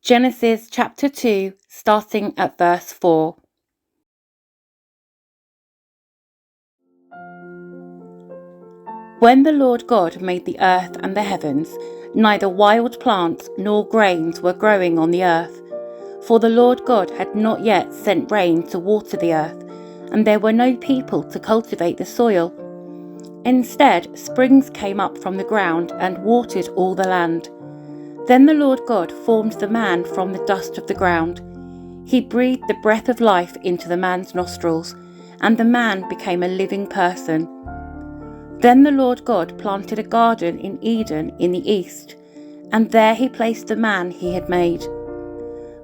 Genesis chapter 2, starting at verse 4. When the Lord God made the earth and the heavens, neither wild plants nor grains were growing on the earth, for the Lord God had not yet sent rain to water the earth, and there were no people to cultivate the soil. Instead, springs came up from the ground and watered all the land. Then the Lord God formed the man from the dust of the ground. He breathed the breath of life into the man's nostrils, and the man became a living person. Then the Lord God planted a garden in Eden in the east, and there he placed the man he had made.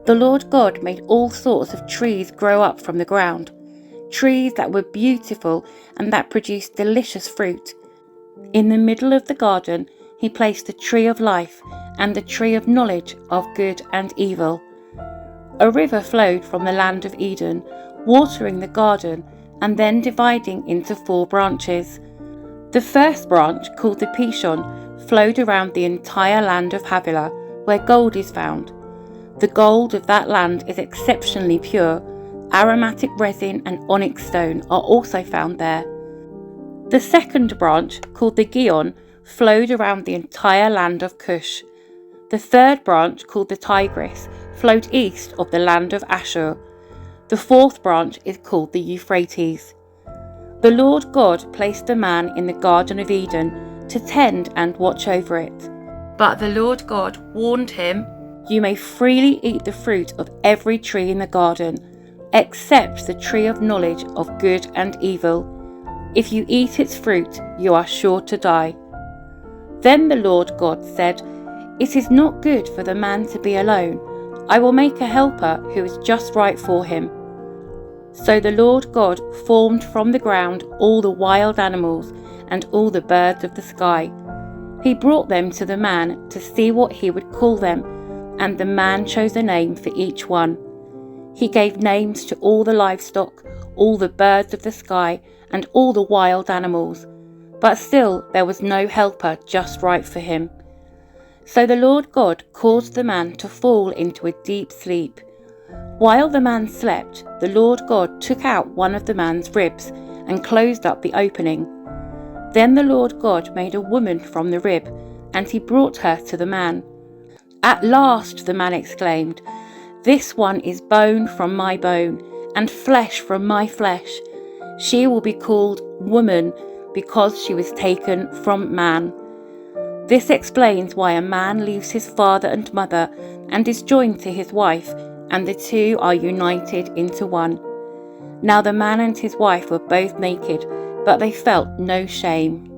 The Lord God made all sorts of trees grow up from the ground, trees that were beautiful and that produced delicious fruit. In the middle of the garden he placed the tree of life and the tree of knowledge of good and evil. A river flowed from the land of Eden, watering the garden and then dividing into 4 branches. The first branch, called the Pishon, flowed around the entire land of Havilah, where gold is found. The gold of that land is exceptionally pure. Aromatic resin and onyx stone are also found there. The second branch, called the Gihon, flowed around the entire land of Cush. The third branch, called the Tigris, flowed east of the land of Ashur. The fourth branch is called the Euphrates. The Lord God placed the man in the Garden of Eden to tend and watch over it. But the Lord God warned him, "You may freely eat the fruit of every tree in the garden, except the tree of knowledge of good and evil. If you eat its fruit, you are sure to die." Then the Lord God said, "It is not good for the man to be alone. I will make a helper who is just right for him." So the Lord God formed from the ground all the wild animals and all the birds of the sky. He brought them to the man to see what he would call them, and the man chose a name for each one. He gave names to all the livestock, all the birds of the sky, and all the wild animals. But still there was no helper just right for him. So the Lord God caused the man to fall into a deep sleep. While the man slept, the Lord God took out one of the man's ribs and closed up the opening. Then the Lord God made a woman from the rib, and he brought her to the man. "At last," the man exclaimed, "this one is bone from my bone and flesh from my flesh. She will be called woman because she was taken from man." This explains why a man leaves his father and mother and is joined to his wife, and the two are united into one. Now the man and his wife were both naked, but they felt no shame.